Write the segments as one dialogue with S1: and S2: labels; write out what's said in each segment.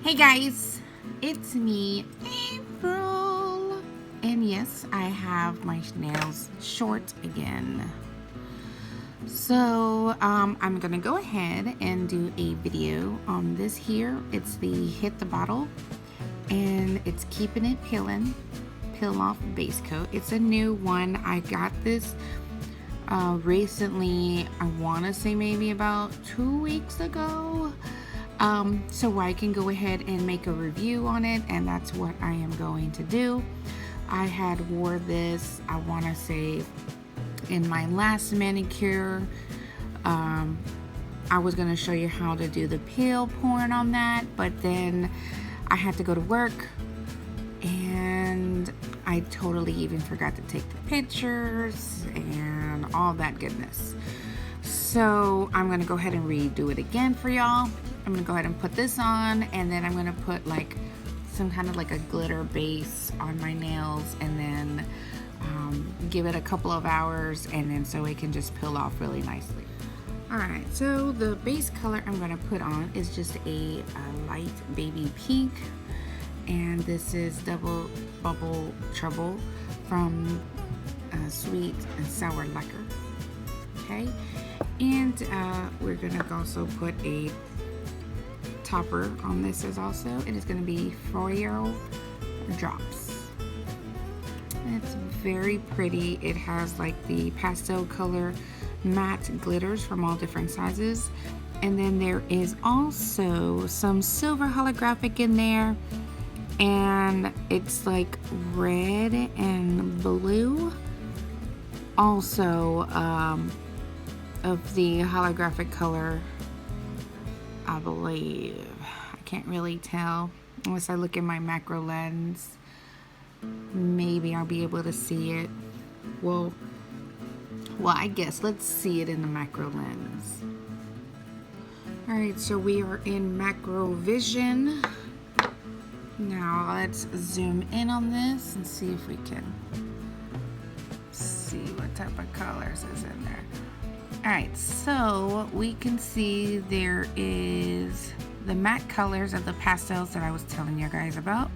S1: Hey guys, it's me, April. And yes, I have my nails short again. So, I'm gonna go ahead and do a video on this here. It's the Hit the Bottle, and it's Keeping It Peelin', Peel Off Base Coat. It's a new one. I got this recently, I wanna say maybe about 2 weeks ago. So I can go ahead and make a review on it, and that's what I am going to do. I had wore this, I want to say, in my last manicure. I was going to show you how to do the peel pouring on that, but then I had to go to work, and I totally even forgot to take the pictures and all that goodness. So I'm going to go ahead and redo it again for y'all. I'm gonna go ahead and put this on, and then I'm gonna put like some kind of like a glitter base on my nails, and then give it a couple of hours, and then so it can just peel off really nicely. Alright, so the base color I'm gonna put on is just a light baby pink, and this is Double Bubble Trouble from Sweet and Sour Liquor. Okay, and we're gonna also put a topper on this is also. It is going to be Floral Drops. It's very pretty. It has like the pastel color matte glitters from all different sizes, and then there is also some silver holographic in there, and it's like red and blue also of the holographic color, I believe. I can't really tell unless I look in my macro lens. Maybe I'll be able to see it. Well, I guess let's see it in the macro lens. Alright, so we are in macro vision. Now let's zoom in on this and see if we can see what type of colors is in there. Alright, so we can see there is the matte colors of the pastels that I was telling you guys about.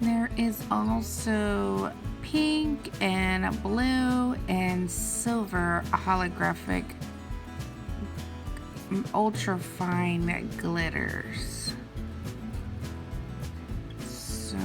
S1: There is also pink and blue and silver holographic ultra fine glitters. So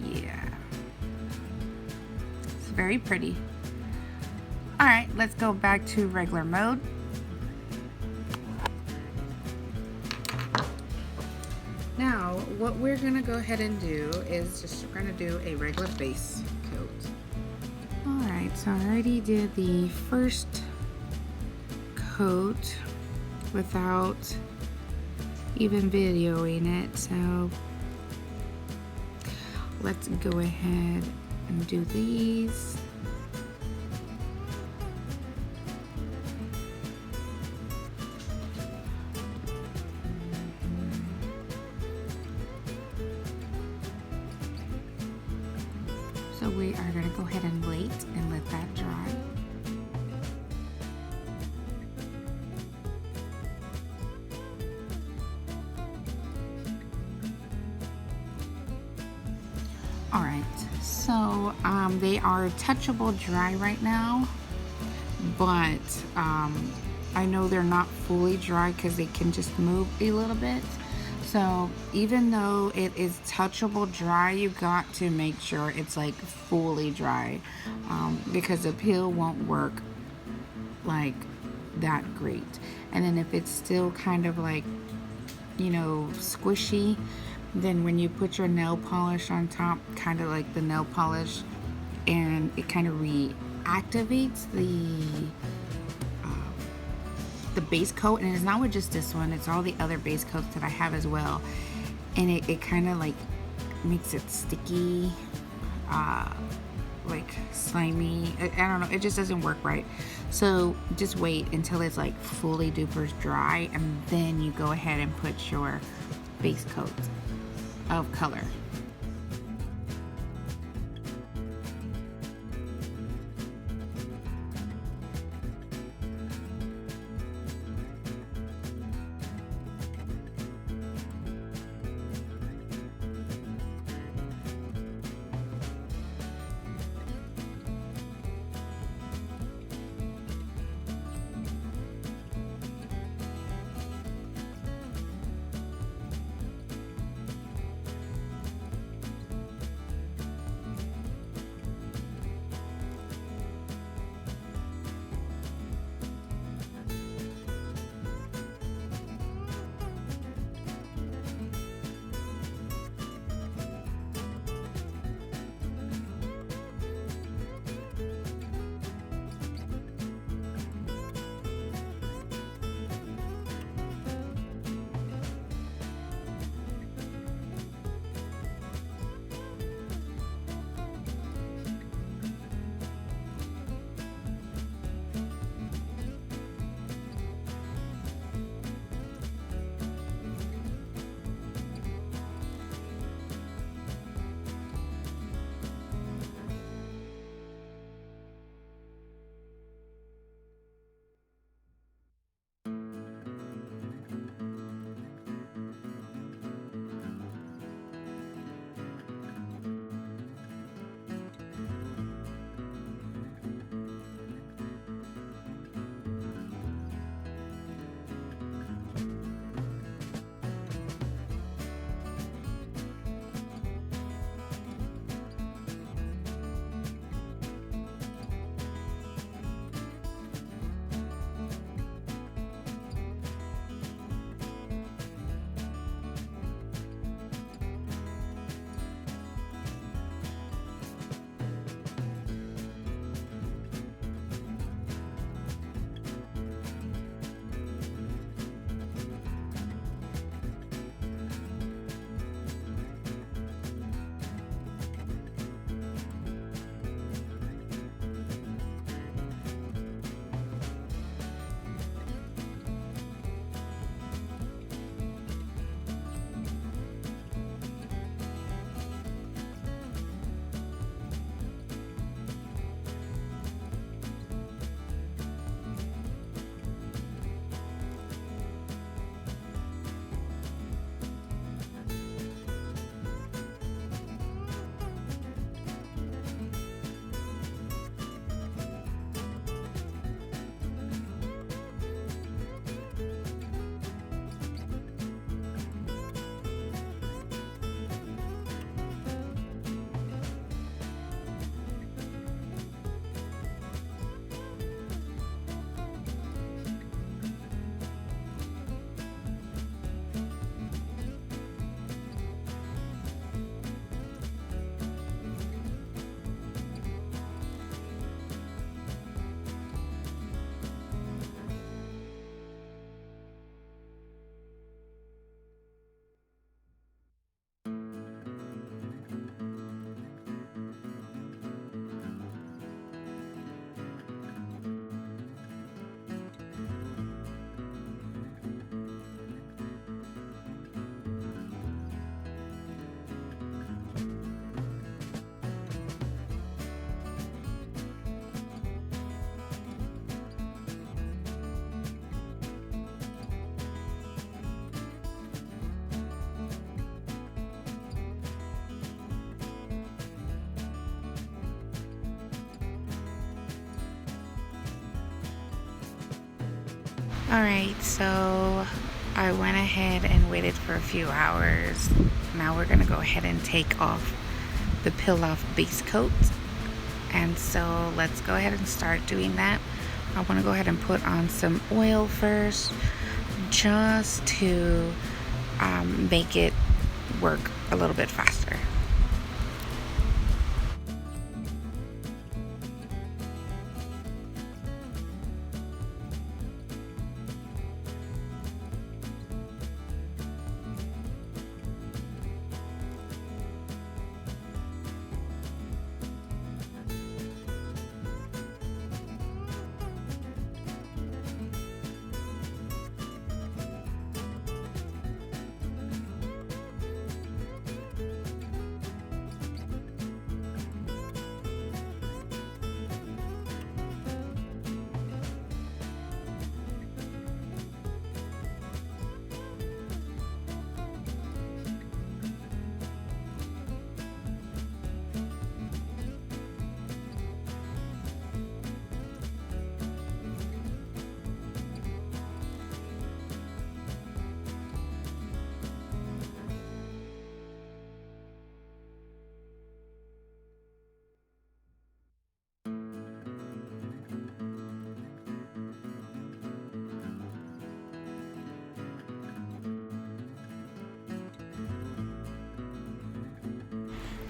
S1: yeah, it's very pretty. Alright, let's go back to regular mode. Now, what we're going to go ahead and do is just we're going to do a regular base coat. Alright, so I already did the first coat without even videoing it, so let's go ahead and do these. So we are going to go ahead and wait and let that dry. Alright, so they are touchable dry right now, but I know they're not fully dry because they can just move a little bit. So even though it is touchable dry, you got to make sure it's like fully dry, because the peel won't work like that great. And then if it's still kind of like, you know, squishy, then when you put your nail polish on top, kind of like the nail polish, and it kind of reactivates the base coat. And it's not with just this one, it's all the other base coats that I have as well, and it kind of like makes it sticky, like slimy. I don't know, it just doesn't work right. So just wait until it's like fully duper dry, and then you go ahead and put your base coat of color. Alright, so I went ahead and waited for a few hours. Now we're gonna go ahead and take off the peel off base coat. And so let's go ahead and start doing that. I want to go ahead and put on some oil first, just to make it work a little bit faster.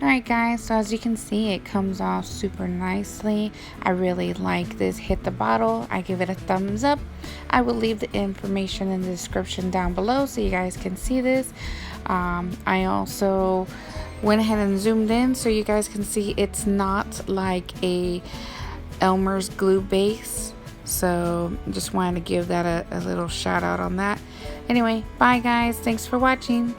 S1: Alright guys, so as you can see, it comes off super nicely. I really like this Hit the Bottle. I give it a thumbs up. I will leave the information in the description down below so you guys can see this. I also went ahead and zoomed in so you guys can see it's not like a Elmer's glue base. So just wanted to give that a little shout out on that. Anyway, bye guys. Thanks for watching.